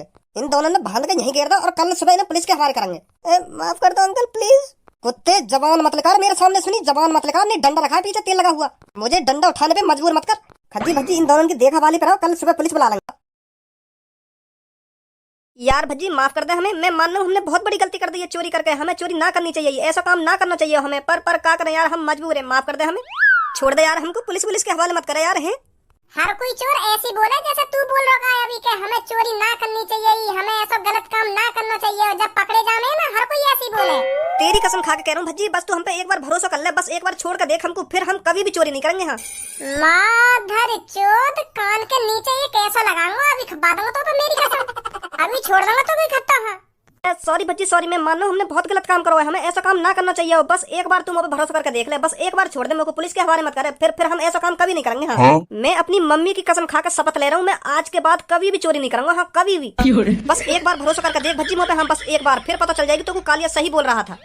इन दोनों ने बांध के यहीं गिर दो और कल सुबह इन्हें पुलिस के हवाले करेंगे। माफ कर दो अंकल प्लीज। कुत्ते जबान मत लगा मेरे सामने, सुनी जबान मत लगा। ने डंडा रखा है पीछे तेल लगा हुआ, मुझे डंडा उठाने पे मजबूर मत कर। खज्जी भज्जी इन दोनों की देख हवाले कराओ, कल सुबह पुलिस बुला लेंगे। यार भज्जी माफ कर दे हमें, मैं मान लूं हमने बहुत बड़ी गलती कर दी है चोरी करके, हमें चोरी ना करनी चाहिए, ऐसा काम ना करना चाहिए हमें, पर क्या करें यार, हम मजबूर है, माफ कर दे हमें, छोड़ दे यार हमको, पुलिस के हवाले मत करे यार। हैं हर कोई चोर ऐसी बोले जैसे तू बोल रहा है अभी के हमें चोरी ना करनी चाहिए, हमें ऐसा गलत काम ना करना चाहिए, जब पकड़े जाने ना हर कोई ऐसी बोले। तेरी कसम खा के कह रहा हूँ भज्जी, बस तू हम पे एक बार भरोसा कर ले, बस एक बार छोड़ कर देख हमको, फिर हम कभी भी चोरी नहीं करेंगे। हाँ माधर चोद, कान के नीचे ये कैसा लगाऊंगा, अभी खबा दूंगा तो मेरी कसम, अभी छोड़ दूंगा तो भी खत्ता है। सॉरी भज्जी सॉरी, मैं मान लूं हमने बहुत गलत काम करा है, हमें ऐसा काम ना करना चाहिए, बस एक बार तुम भरोसा करके देख ले, बस एक बार छोड़ दे मेरे को, पुलिस के हवाले मत करे, फिर हम ऐसा काम कभी नहीं करेंगे। हाँ मैं अपनी मम्मी की कसम खाकर शपथ ले रहा हूँ, मैं आज के बाद कभी भी चोरी नहीं करूंगा। हाँ कभी भी, बस एक बार भरोसा करके देख भज्जी मुँह पे, हम बस एक बार, फिर पता चल जाएगी तो कालिया सही बोल रहा था।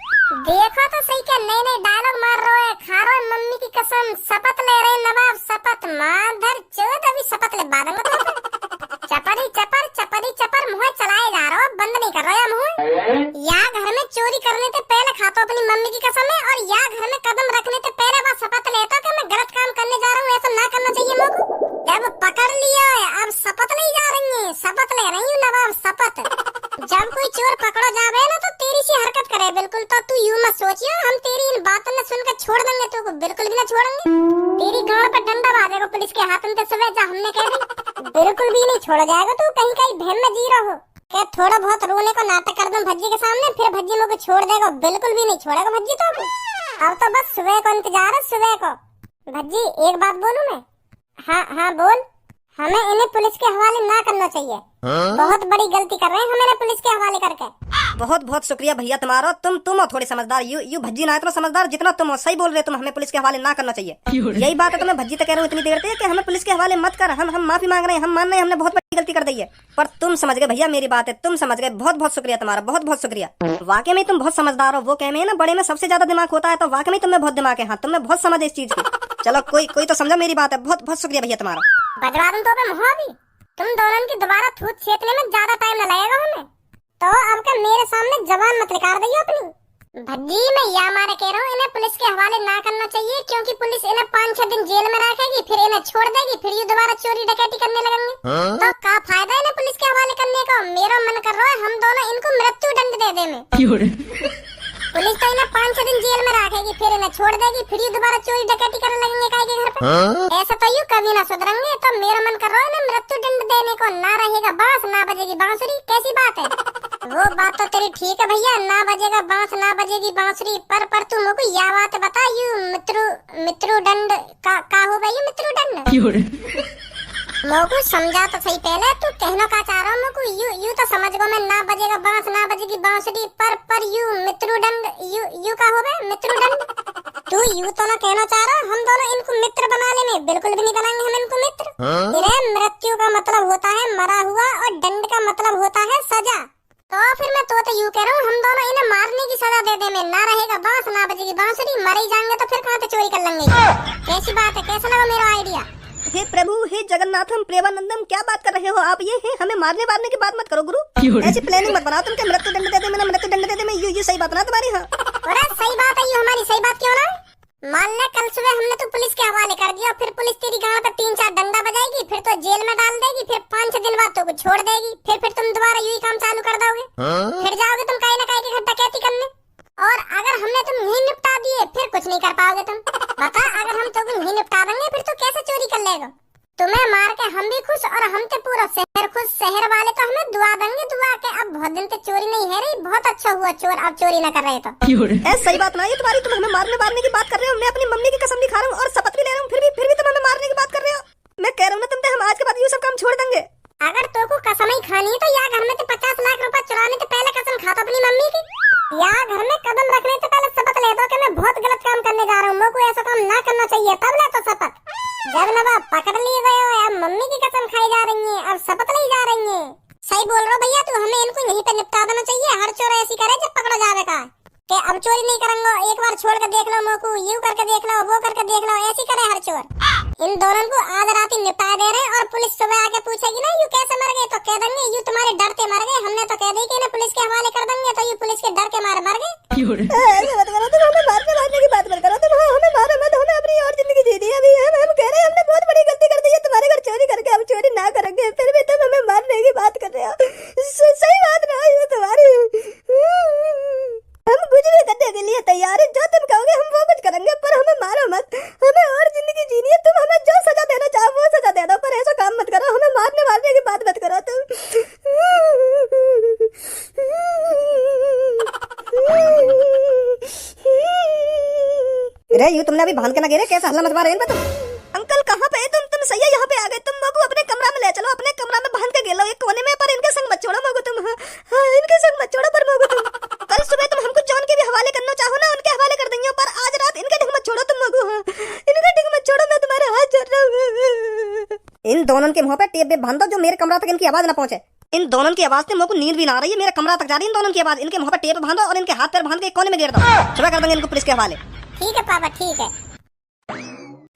देखो तो सही क्या नए नए डायलॉग मार रहे है, खा रहे मम्मी की कसम, शपथ ले रहे नवाब शपथ, माधर चोद अभी शपथ ले बादंगा तो चपरी चपर चपरी चपर मुँह चलाए जा रहा हो, बंद नहीं कर रहे मुँह। या घर में चोरी करने से पहले खातो अपनी मम्मी की कसम है, और या घर में कदम रखने से पहले बस शपथ लेता कि मैं गलत काम करने जा रहा हूँ, ऐसा ना करना चाहिए मुझको। जब पकड़ लिया है अब शपथ ले जा रही है, शपथ ले रही हूँ नवाब शपथ। जब कोई चोर पकड़ो जावे ना तो तेरी सी हरकत करे बिल्कुल, तो तू यूं मत सोचियो हम तेरी इन बातों ने सुनकर छोड़ देंगे, तो बिल्कुल भी ना छोड़ेंगे, तेरी गांड पे डंडा बांधेगा पुलिस के हाथ में सुबह जा हमने कह दी, बिल्कुल भी नहीं छोड़ा जाएगा, तू कहीं कहीं भ्रम में जी रहा हो। क्या थोड़ा बहुत रोने को नाटक कर दूं भज्जी के सामने, फिर भज्जी मुझे छोड़ देगा, बिल्कुल भी नहीं छोड़ेगा भज्जी तो। अब तो बस सुबह को इंतजार है, सुबह को। भज्जी एक बात बोलूं मैं? हाँ बोल। हमें इन्हें पुलिस के हवाले ना करना चाहिए। बहुत बड़ी गलती कर रहे हैं हम इन्हें पुलिस के हवाले करके। बहुत बहुत शुक्रिया भैया तुम्हारा, तुम हो थोड़े समझदार, यू भज्जी ना इतना समझदार जितना तुम हो, सही बोल रहे तुम, हमें पुलिस के हवाले ना करना चाहिए। यही बात है तो मैं भज्जी तक कह रहा हूँ इतनी देर से कि हमें पुलिस के हवाले मत कर, हम माफी मांग रहे हैं, हम मान रहे हैं हमने बहुत बड़ी गलती कर दी है, पर तुम समझ गए भैया मेरी बात है, तुम समझ गए, बहुत बहुत शुक्रिया तुम्हारा, बहुत बहुत शुक्रिया। वाकई में तुम बहुत समझदार हो, वो कह में ना बड़े में सबसे ज्यादा दिमाग होता है, तो वाकई में तुम्हें बहुत दिमाग है। हाँ तुमने बहुत समझ इस चीज की, चलो कोई तो समझा मेरी बात है, बहुत बहुत शुक्रिया भैया तुम्हारा। बजवा दूं तो भी तुम दोनों की दोबारा थूत छेकने में ज्यादा टाइम न लगेगा हमें, तो अब का मेरे सामने जबान मत निकाल दियो अपनी। भज्जी मैं या मारे कह रहा हूँ इन्हें पुलिस के हवाले ना करना चाहिए, क्योंकि पुलिस इन्हें 5-6 दिन जेल में रखेगी, फिर इन्हें छोड़ देगी, फिर ये दोबारा चोरी डकैती करने लगेंगे। तो क्या फायदा इन्हें पुलिस के हवाले करने का? मेरा मन कर रहा है हम दोनों इनको मृत्यु दंड दे दें। पुलिस तो इन्हें 5-6 दिन जेल में रखेगी, फिर इन्हें छोड़ देगी, फिर ये दोबारा चोरी डकैती करने लगेंगे काहे के घर पे। ऐसा तो यूं कभी ना सुधरेंगे, तो मेरा मन कर रहा है ना मृत्यु दंड देने को, ना रहेगा बांस ना बजेगी बांसुरी, कैसी बात है? वो बात तो तेरी ठीक है भैया, ना बजेगा बांस ना बजेगी बांसुरी, पर तू मुझको यह बात बता, यू मित्रु दंड का हो भाई मित्रु दंड मोको समझा तो सही पहले, तू कहना का चाह रहा मोको, यू तो समझ गो मैं, ना बजेगा बांस ना बजेगी बांसुरी, पर यू मित्रु दंड यू का हो गए मित्रु दंड। तू यू तो ना कहना चाह रहा हम दोनों इनको मित्र बना लेंगे, बिल्कुल भी नहीं बनाएंगे हम इनको मित्र। इन्हें मृत्यु का मतलब होता है मरा हुआ, और दंड का मतलब होता है सजा, तो फिर मैं तो यूं कह रहा हूँ हम दोनों इन्हें मारने की सजा दे दे, में ना रहेगा बांस ना बजेगी बांसुरी, मर ही जाएंगे तो फिर कहाँ से चोरी कर लेंगे। कैसी बात है, कैसा लगा मेरा आइडिया? हे प्रभु हे जगन्नाथम प्रेमानंदम, क्या बात कर रहे हो आप? ये है हमें मारने की बात मत करो गुरु, ऐसी प्लानिंग मत बनाओ तुम के मृत्यु दंड दे दे, मैंने मृत्यु दंड दे दे, मैं ये सही बात ना तुम्हारी। हाँ अरे सही बात है, ये हमारी सही बात क्यों ना? मान ले कल सुबह हमने तो पुलिस के हवाले कर दिया, फिर पुलिस तेरी गांड पे 3-4 डंडा बजाएगी, फिर तो जेल में डाल देगी, फिर 5-6 दिन बाद तो छोड़ देगी, फिर तुम दोबारा यही काम चालू कर दोगे, फिर जाओगे तुम कहीं ना कहीं की डकैती करने, और अगर हमने तुम नहीं निपटा दिए फिर कुछ नहीं कर पाओगे तुम। बता अगर हम तो नहीं निपटा देंगे फिर तो कैसे चोरी कर लेगा? तुम्हें मार के हम भी खुश और हम तो पूरा शहर खुश, शहर वाले तो हमें दुआ देंगे, दुआ के अब बहुत दिन तक चोरी नहीं है रही, बहुत अच्छा हुआ चोर अब चोरी न कर रहे तो। सही बात ना ये तुम्हारी, तुम हमें मारने की बात कर रहे हो, मैं अपनी मम्मी की कसम भी खा रहा हूँ और शपथ भी ले रहा हूँ, फिर भी तुम हमें मारने की बात कर रहे हो। मैं कह रहा हूँ ना तुमसे हम आज के बाद ये सब काम छोड़ देंगे। अगर तो को कसम ही खानी है तो या घर में तो 50 लाख रुपए चुराने से पहले कसम खाता अपनी मम्मी की, या घर में कदम रखने से पहले शपथ ले दो कि मैं बहुत गलत काम करने जा रहा हूँ, मुझको ऐसा काम ना करना चाहिए, तब ले तो शपथ। जब नवाब पकड़ लिए गए हो, अब मम्मी की कसम खाई जा रही है, अब शपथ ली जा रही है। सही बोल रहा भैया तू, हमें इनको यहीं पे निपटा देना चाहिए, हर चोर ऐसी करे जब पकड़ा जावे का कि अब चोरी नहीं करेंगे, एक बार छोड़ कर देख लो मोको, यू करके देख लो वो करके देख लो, ऐसी करे हर चोर। इन दोनों को आज रात ही निपटा दे रहे हैं, और पुलिस सुबह आके पूछेगी ना यू कैसे मर गए, तो कह देंगे यू तुम्हारे डर से कह दी कि इन्हें पुलिस के हवाले कर देंगे तो ये पुलिस के डर के मारे मर गए। ऐसे मत करो तुम, हमें मारने की बात मत करो तुम, हमें मारो मत, हमें अपनी और जिंदगी जी दी। अभी हम कह रहे हैं हमने बहुत बड़ी गलती कर दी है, तुम्हारे घर चोरी करके हम चोरी ना करेंगे, फिर भी तुम हमें मारने की बात कर रहे हो। सही बात ना ये तुम्हारी। हम कुछ भी करने के लिए तैयार है, जो तुम कहोगे हम वो कुछ करेंगे, पर हमें मारो मत, हमें और जिंदगी जीनी है। तुम हमें जो सजा देना चाहो वो सजा दे दो, पर ऐसा काम मत करो, हमें मारने की बात मत करो तुम। रे यू तुमने अभी भान के ना गिरे, कैसे हल्ला मचवा रहे हैं तुम? अंकल कहाँ पे तुम सही है, यहाँ पे आ गए तुम। मगू अपने कमरा में ले चलो, अपने कमरा में भान के गिर लो एक कोने में, पर इनके संग मत छोड़ो मगू तुम। हाँ इनके संग मत छोड़ो, पर मगू तुम कल सुबह तुम हमको जॉन के भी हवाले करना चाहो ना, उनके हवाले कर देंगे, पर आज रात इनके ढंग मत छोड़ो तुम मगू। हाँ इनके ढंग मत छोड़ो, मैं तुम्हारे हाथ जोड़ रहा हूँ। इन दोनों के मुंह पे टेप बांध दो, जो मेरे कमरा तक इनकी आवाज ना पहुंचे। इन दोनों की आवाज से मुझको नींद भी ना आ रही है, मेरे कमरा तक जा रही है इन दोनों की आवाज। इनके मुंह पे टेप बांधो और इनके हाथ पैर बांध के एक कोने में गिर दो, सुबह कर देंगे इनको पुलिस के हवाले। ठीक है पापा ठीक है।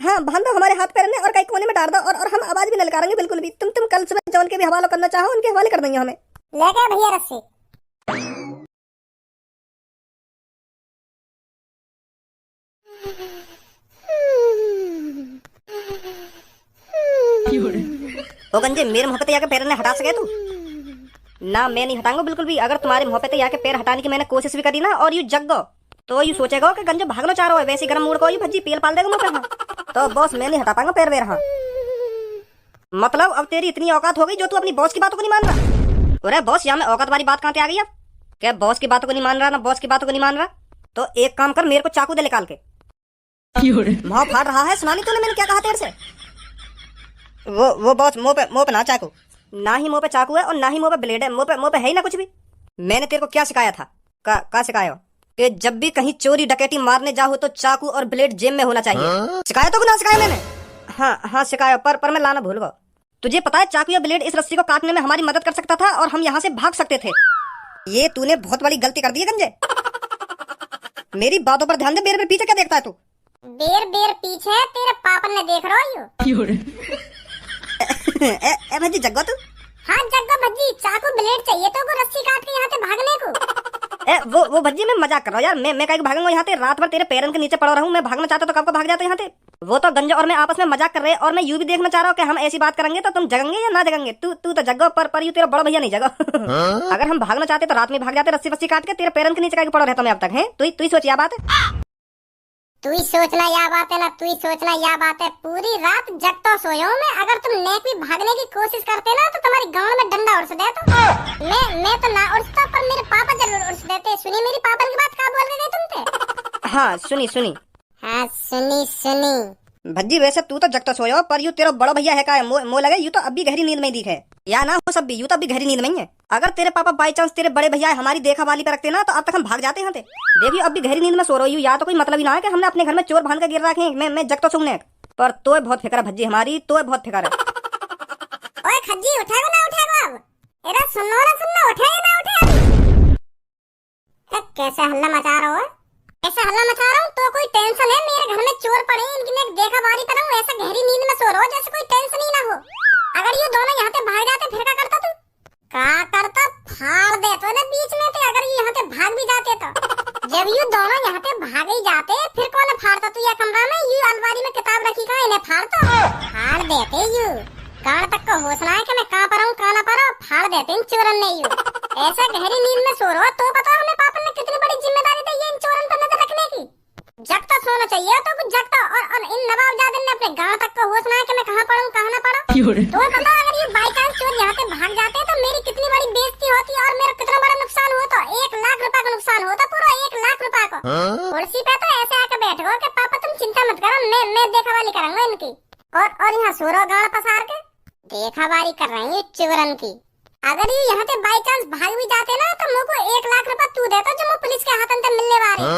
हाँ बांध दो हमारे हाथ पैर में और कहीं कोने में डाल दो, और हम आवाज भी न लगा बिल्कुल भी। तुम कल सुबह जॉन के भी हवाला करना चाहो, उनके हवाले कर देंगे हमें। ले गए भैया रस्सी। ओ गंजे मेरे मुंह पे आके पैर ने हटा सके तू ना? मैं नहीं हटाऊंगा बिल्कुल भी। अगर तुम्हारे मुंह पे आके पैर हटाने की मैंने कोशिश भी करी ना और यू जग गो, तो यू सोचेगा कि गंजे भागना चाह रहा है, वैसे गरम मूड को यू भज्जी पेल पाल देगा मुंह पे। तो बॉस मैं नहीं हटा पाऊंगा पैर वेर। हाँ मतलब अब तेरी इतनी औकात हो गई जो तू अपनी बॉस की बातों को नहीं मान रहा? अरे बॉस यहाँ में औकात वाली बात कहाँ से आ गई अब? क्या बॉस की बातों को नहीं मान रहा ना, बॉस की बातों को नहीं मान रहा? तो एक काम कर, मेरे को चाकू दे निकाल के। मुंह फाड़ रहा है, सुना नहीं तूने मैंने क्या कहा तेरे से? वो बॉस मुंह पे ना चाकू, ना ही मुंह पे चाकू है और ना ही मुंह पे ब्लेड है, मुंह पे है ही ना कुछ भी। मैंने तेरे को क्या सिखाया था? क्या सिखाया हो? कि जब भी कहीं चोरी डकैती मारने जाओ तो चाकू और ब्लेड जेब में होना चाहिए। सिखाया तो ना सिखाया मैंने? हाँ सिखाया, पर मैं लाना भूल गया। तुझे पता है चाकू या ब्लेड इस रस्सी को काटने में हमारी मदद कर सकता था और हम यहाँ से भाग सकते थे। ये तूने बहुत बड़ी गलती कर दी है गंजे। मेरी बातों पर ध्यान दे, मेरे पीछे क्या देखता है तू? बेर पीछे तेरे पापा ने देख रहा हो। ए भज्जी जग्गो तू? हाँ जग्गो भज्जी, चाकू ब्लेड चाहिए तो को रस्सी काट के यहाँ से भागने को। वो भज्जी मैं मजाक कर रहा हूँ यार, मैं कहीं भागूंगा यहाँ से? रात भर तेरे पैरों के नीचे पड़ा रहूं? मैं भागना चाहता तो कब को भाग जाता यहाँ से। वो तो गंजा और मैं आपस में मजाक कर रहे हैं और मैं यूं भी देखना चाह रहा हूँ कि हम ऐसी बात करेंगे तो तुम जगेंगे या ना जगेंगे। तू तो जगो, पर यू तेरा बड़ा भैया नहीं जगो। अगर हम भागना चाहते तो रात में भाग जाते, रस्सी वस्सी काट के तेरे पैरों के नीचे कहीं पड़ा रहता मैं अब तक। है तू ही सोच, या बात है? तू ही सोचना या बात है ना, तू ही सोचना या बात है। पूरी रात जगता सोया हूं मैं। अगर तुम नेक भी भागने की कोशिश करते ना तो तुम्हारी गांव में डंडा उड़ दे। तो मैं तो ना उड़ता, पर मेरे पापा जरूर उड़ देते। सुनी मेरी पापा की बात, क्या बोल रहे थे तुम? हाँ सुनी। हाँ सुनी। भज्जी वैसे तू तो जगता सोया, पर यू तेरा बड़ा भैया है का है? मो लगे यू तो अब भी गहरी नींद में दिखे, या ना हो सब भी यू तो अभी गहरी नींद में ही है। अगर तेरे पापा बाई चांस तेरे बड़े भैया हमारी देखा वाली पे रखते ना तो अब तक हम भाग जाते हैं। देखियो अब भी गहरी नींद में सो रही हूँ, या तो कोई मतलब ही ना है कि हमने अपने घर में चोर भान के गिर रखे हैं। मैं जगता सोने पर तो बहुत फिक्र है भज्जी हमारी, तो बहुत फिक्र है। ओए खज्जी उठाओ ना उठाओ अब। एरा सुनना उठे ना उठे अभी। कैसे हल्ला मचा रहा हो? ऐसा हल्ला मचा रहा हूँ तो कोई टेंशन है? मेरे घर में चोर पड़े हैं, इनकी मैं देखा बारी कर रहा हूँ, ऐसा गहरी नींद में सो रहा हो जैसे कोई टेंशन ही ना हो। अगर ये दोनों यहाँ से भाग जाते फिर क्या करता तू? क्या करता? फाड़ देता ना बीच में थे अगर ये यहाँ से भाग भी जाते तो। जब ये दोनों यहाँ से भाग ही जाते फिर कौन फाड़ता? तू या कमरा में ये अलमारी में किताब रखी कहाँ, इन्हें फाड़ देते। यू कान तक को होश ना है कि मैं कहाँ पर हूँ कहाँ ना पर हूँ, फाड़ देते इन चोरन ने। यू ऐसा गहरी नींद में सो रहा तो पता हमें पापा ने कितनी बड़ी जिम्मेदारी दी है इन चोरन पर नजर रखने की। जगता सोना चाहिए तो कुछ जगता। और इन नवाबजादे ने अपने गांव तक को होश ना है कि मैं कहाँ पढ़ूं कहाँ ना पढ़ूं। तो पता अगर ये बाई चांस चोर यहाँ से भाग जाते तो मेरी कितनी बड़ी बेइज्जती होती और मेरा कितना बड़ा नुकसान होता। 1 लाख रुपए का नुकसान होता, पूरा 1 लाख रुपए का। कुर्सी पे तो ऐसे आके बैठो कि पापा तुम चिंता मत करो, मैं देखा वाली करूंगा इनकी। और यहाँ सो रहा गाँव पसार के देखा वाली कर रही है चोरन की। अगर ये यहाँ से बाई चांस भाग भी जाते ना तो मुझको 1 लाख रुपए तू देता जो मैं पुलिस के हाथ अंदर मिलने वाली।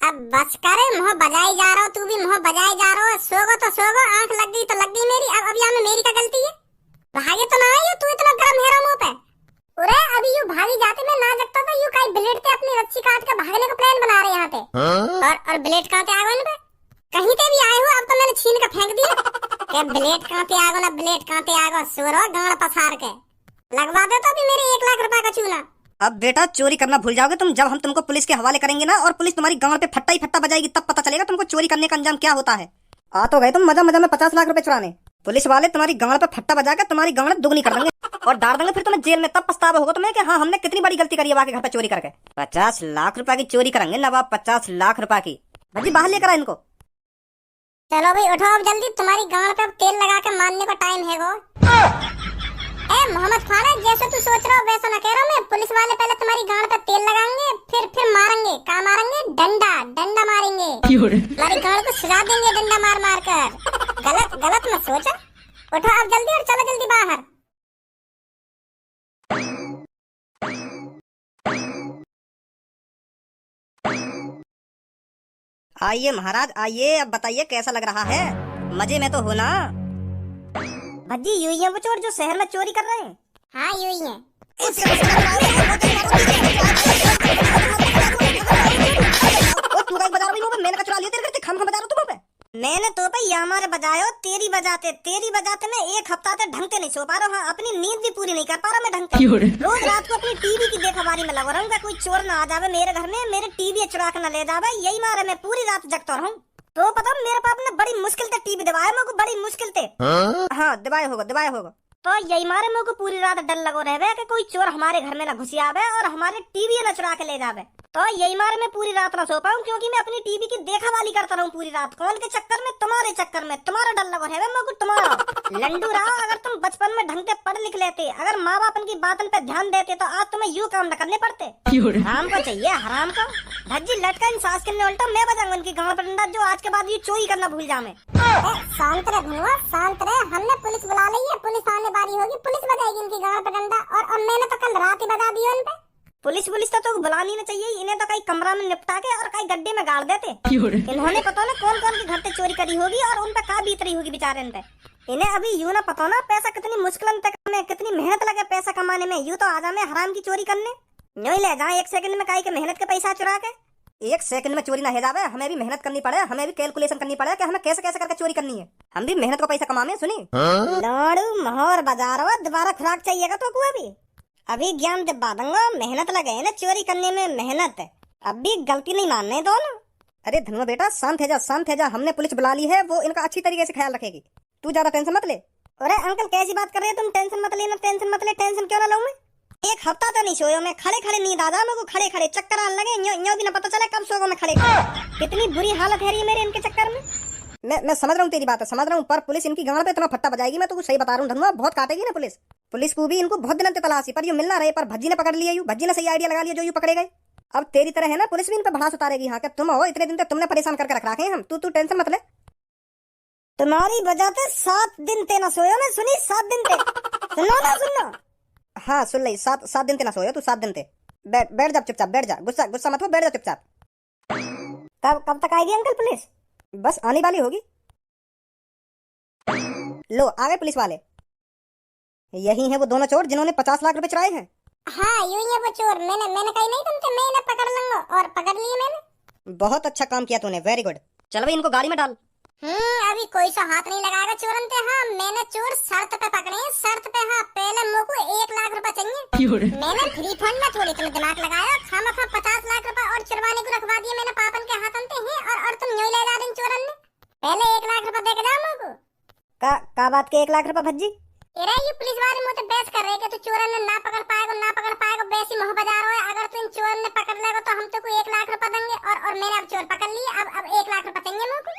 अब बस करे, मुँह बजाई जा रहा हो, तू भी मुँह बजाई जा रहा हो। सोगो तो सोगो, आंख लग गई तो लग गई मेरी। अब यहाँ में मेरी क्या गलती है? भागे तो ना आई तू, इतना गर्म है मुँह पे। अरे अभी यू भागी जाते मैं ना जगता तो यू कहीं ब्लेड से अपनी रस्सी काट के भागने का प्लान बना रहे यहाँ पे। और ब्लेड कहाँ से आ गए इनपे? कहीं से भी आए हो, अब तो मैंने छीन के फेंक दिया। ब्लेड कहाँ से आ गो ना, ब्लेड कहाँ से आ गो? सोरो गाड़ पसार के लगवा दे तो अभी मेरे 1 लाख रुपए का चूना। अब बेटा चोरी करना भूल जाओगे तुम जब हम तुमको पुलिस के हवाले करेंगे ना, और पुलिस तुम्हारी गांड पे फट्टा ही फट्टा बजाएगी, तब पता चलेगा तुमको चोरी करने का अंजाम क्या होता है। आ तो गए तुम मजा मजा में 50 लाख रुपए चुराने। पुलिस वाले तुम्हारी गांड पे फट्टा बजा के तुम्हारी गांड दुगनी कर देंगे और डाल देंगे फिर तुम्हें जेल में। तब पछतावा होगा तुम्हें कि हाँ हमने कितनी बड़ी गलती करी है वाके घर पे चोरी करके। 50 लाख रुपए की चोरी करेंगे नवाब, 50 लाख रुपए की। भज्जी बाहर लेकर आ इनको। चलो भाई उठो अब जल्दी, तुम्हारी गांड पे अब तेल लगा के मारने का टाइम है वो। ए मोहम्मद फारूक, जैसे तू सोच रहा हो वैसा ना कह रहा मैं। पुलिस वाले पहले तुम्हारी गांड पे तेल लगाएंगे, फिर मारेंगे। क्या मारेंगे? डंडा मारेंगे। तुम्हारी गांड को सजा देंगे डंडा मार मार कर। गलत मत सोचा। उठो अब जल्दी और चलो जल्दी बाहर। आइए महाराज आइए, अब बताइए कैसा लग रहा है? मजे में तो हो ना? भज्जी यूं ही है वो चोर जो शहर में चोरी कर रहे हैं। हाँ यूं ही है। मैंने चुरा लिया तेरे घर से, खम बजा रहा तुम्हें। मैंने तो भाई हमारे बजायो, तेरी बजाते मैं एक हफ्ता से ढंग से नहीं सो पा रहा हूँ। अपनी नींद भी पूरी नहीं कर पा रहा मैं ढंग से। रोज रात को अपनी टीवी की देखभाली में लगा रहूंगा, कोई चोर ना आ जावे मेरे घर में, मेरे टीवी चुरा के न ले जावे, यही मारे मैं पूरी रात जगता रहूं। तो पता मेरे पापा ने बड़ी मुश्किल से टीवी दबाया मेरे को, बड़ी मुश्किल से। हाँ दबाया होगा। तो यही मारे मेरे को पूरी रात डर लगो रहे कि कोई चोर हमारे घर में न घुसी आवे और हमारे टीवी न चुरा के ले जावे। तो यही मारे मैं पूरी रात न सो पाऊं, क्योंकि मैं अपनी टीवी की देखभाली करता रहूं पूरी रात। कौन के चक्कर में? तुम्हारे चक्कर में। तुम्हारा डर लगो रहे मेरे को, तुम्हारा। लंडू रहा, अगर तुम बचपन में ढंग से पढ़ लिख लेते, अगर माँ बाप की बातन पे ध्यान देते, तो आज तुम्हें यूं काम न करने पड़ते। हराम को चाहिए हराम को। भज्जी लटका इन सास के उल्टा मैं बजाऊंगा उनकी गांव पर डंडा, जो आज के बाद ये चोरी करना भूल जावे। शांत रहे धनुआ, शांत रहे। हमने पुलिस बुला ली है, पुलिस आने बारी होगी, पुलिस बजाएगी इनकी गांव पर डंडा। और मैंने तो कल रात ही बजा दिया उन पे। पुलिस तो बुलानी नहीं चाहिए, इन्हें तो कहीं कमरा में निपटा के और कहीं गड्ढे में गाड़ देते। इन्होंने पता ना कौन कौन के घर से चोरी करी होगी और उन पे क्या बीत रही होगी बेचारे इन पे। इन्हें अभी यूं ना पता ना पैसा कितनी मुश्किल में, कितनी मेहनत लगे पैसा कमाने में। यूं तो आ जाए हराम की चोरी करने, यूं ही ले जाए 1 सेकंड में काई के मेहनत के पैसा चुरा के। 1 सेकंड में चोरी ना हो जावे, हमें भी मेहनत करनी पड़े, हमें भी कैलकुलेशन करनी पड़े कि हमें कैसे कैसे करके चोरी करनी है। हम भी मेहनत का पैसा कमाने। सुनी लाड़ू मोहर बाजार हो, दोबारा खुराक चाहिएगा तो को अभी ज्ञान दिबा दूंगा। मेहनत लगे ना चोरी करने में, मेहनत है। अब भी गलती नहीं मानने दो ना। अरे धनुआ बेटा शांत है जा, हमने पुलिस बुला ली है, वो इनका अच्छी तरीके से ख्याल रखेगी। तू ज्यादा टेंशन मत ले। अरे अंकल कैसी बात कर रहे हैं तुम? टेंशन मत लेना, टेंशन क्यों ना लूं मैं? 1 हफ्ता तो नहीं सोया मैं, खड़े नींद आ जा मेरे को, खड़े चक्कर आने लगे। यूं भी ना पता चला कब सोगा मैं खड़े। कितनी बुरी हालत है रही मेरे इनके चक्कर में। मैं समझ रहा हूँ तेरी बात, समझ रहा हूँ, पर पुलिस इनकी गांड पे इतना फट्टा बजाएगी, मैं तुझको सही बता रहा हूँ धनुआ, बहुत काटेगी ना पुलिस को भी। इनको बहुत दिनों से तलाशी, पर ये मिल ना रहे। पर भज्जी ने पकड़ लिया, भज्जी ने सही आइडिया लगा लिया जो यू पकड़े गए। अब तेरी तरह है ना, पुलिस भी इन पे भड़ास उतारेगी। हाँ क्या तुम हो? इतने दिन तक तुमने परेशान करके रखे हैं हम। तू टेंशन मत ले। तुम्हारी वजह से 7 दिन ते ना सोया मैं। सुनी 7 दिन ते सुनो। हाँ सुन ली, 7 दिन ते ना सोया तू, 7 दिन ते। बैठ जा चुपचाप, बैठ जा, गुस्सा मत हो, बैठ जा चुपचाप। कब तक आएगी अंकल पुलिस? बस आने वाली होगी। लो आ गए पुलिस वाले। यही है वो दोनों चोर जिन्होंने 50 लाख रुपए चुराए हैं। हाँ यूं ही है वो चोर। मैंने कही नहीं तुमसे, मैं इन्हें पकड़ लूंगा, और पकड़ लिए मैंने। बहुत अच्छा काम किया तूने, वेरी गुड। चल भाई इनको गाड़ी में डाल। अभी कोई सा हाथ नहीं लगाएगा चोरन पे। हाँ मैंने चोर शर्त पे पकड़े हैं, शर्त पे। हाँ पहले मेरे को 1 लाख रुपए चाहिए। मैंने फ्री फंड में थोड़ी तुम दिमाग लगाया, खामखा 50 लाख रुपए और चुरवाने को रखवा दिए मैंने पापन के हाथन पे हैं। और तुम यूं ले ला दिन चोरन ने। पहले 1 लाख रुपए दे के जाओ मेरे को। का बात के 1 लाख रुपए भज्जी? अरे ये पुलिस वाले मुझसे बहस कर रहे हैं कि तू चोरन ने ना पकड़ पाएगा, वैसी मोह बाजार हो। अगर तू इन चोरन ने पकड़ लेगा तो हम तो को 1 लाख रुपए देंगे। और मैंने अब चोर पकड़ लिए, अब 1 लाख रुपए चाहिए मेरे को।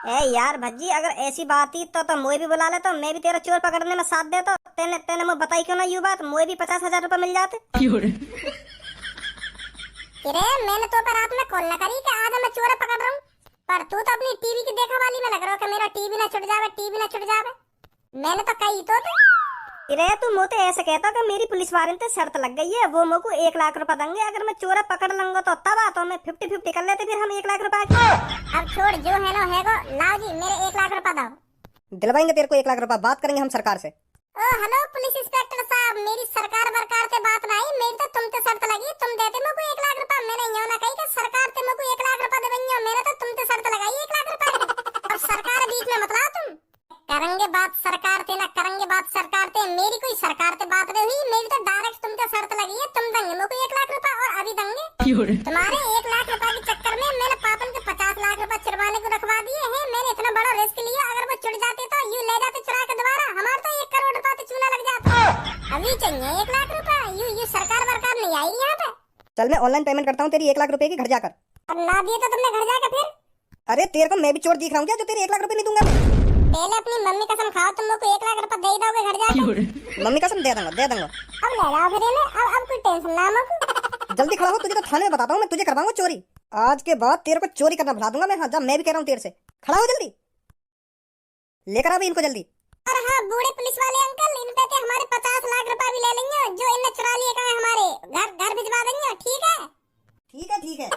ए यार भज्जी, अगर ऐसी बात ही तो मुझे भी बुला ले, तो मैं भी तेरा चोर पकड़ने में साथ देता। तेने मुझे बताई क्यों ना यू बात? मुझे भी 50,000 रुपए मिल जाते। अरे मैंने तो रात में कॉल न करी कि आज मैं चोर पकड़ रहा हूँ, पर तू तो अपनी टीवी की देखभाली में लग रहा हो कि मेरा टीवी ना छूट जावे। मैंने तो कही तो अरे तू मोते ऐसे कहता कि मेरी पुलिस वाले से शर्त लग गई है, वो मेरे को 1 लाख रुपए देंगे। अगर मैं चोर पकड़ लूंगा तो तब तो मैं 50-50 कर लेते, फिर हम 1 लाख रुपए। अब छोड़, जो है ना है गो। लाओ जी मेरे 1 लाख रुपए दो। दिलवाएंगे तेरे को 1 लाख रुपए, बात करेंगे हम सरकार से। ओ हेलो पुलिस इंस्पेक्टर साहब, मेरी सरकार से बात नहीं, मेरी तो तुमसे शर्त लगी। तुम देते मेरे को 1 लाख रुपए। मैंने यूं ना कही कि सरकार से मेरे को 1 लाख रुपए देंगे। मैंने तो तुमसे शर्त लगाई 1 लाख रुपए। और सरकार बीच में मत लाओ तुम। करेंगे बात सरकार से ना करेंगे बात सरकार से। मेरी कोई सरकार से बात नहीं हुई, मेरी तो डायरेक्ट तुमसे शर्त लगी है। तुम देंगे मेरे को 1 तुम्हारे 1 लाख रुपए के चक्कर में मैंने पापन के 50 लाख रुपए चुरवाने को रखवा दिए हैं। मैंने इतना बड़ा रिस्क लिया, अगर वो चुर जाते तो यूं ले जाते चुरा के दोबारा, हमारा तो 1 करोड़ रुपए तो चूना लग जाता। अभी चाहिए 1 लाख रुपए, यूं सरकार वरकार नहीं आई यहाँ पे। चल मैं ऑनलाइन पेमेंट करता हूँ तेरी 1 लाख रुपए की, घर जाकर। और ना दिए तो तुमने घर जाकर फिर? अरे तेरे को मैं भी चोर दिख रहा हूँ क्या जो तेरे 1 लाख रुपए नहीं दूंगा मैं? पहले अपनी मम्मी कसम खाओ, तुम लोग को 1 लाख रुपए दे ही दोगे घर जाकर। मम्मी कसम दे दूंगा, दे दूंगा। अब ले जाओ फिर इन्हें, अब कोई टेंशन ना मत। जल्दी खड़ा हो, तुझे तो थाने में बताता हूँ मैं, तुझे करवाऊंगा चोरी। आज के बाद तेरे को चोरी करना भुला दूंगा मैं। हाँ जा, मैं भी कह रहा हूँ तेरे से, खड़ा हो जल्दी, लेकर आ भी इनको जल्दी। और हाँ बूढ़े पुलिस वाले अंकल, इन पे हमारे 50 लाख रुपए भी ले लेंगे जो इनने चुरा लिए, कहा हमारे घर भिजवा देंगे। ठीक है ठीक है ठीक है।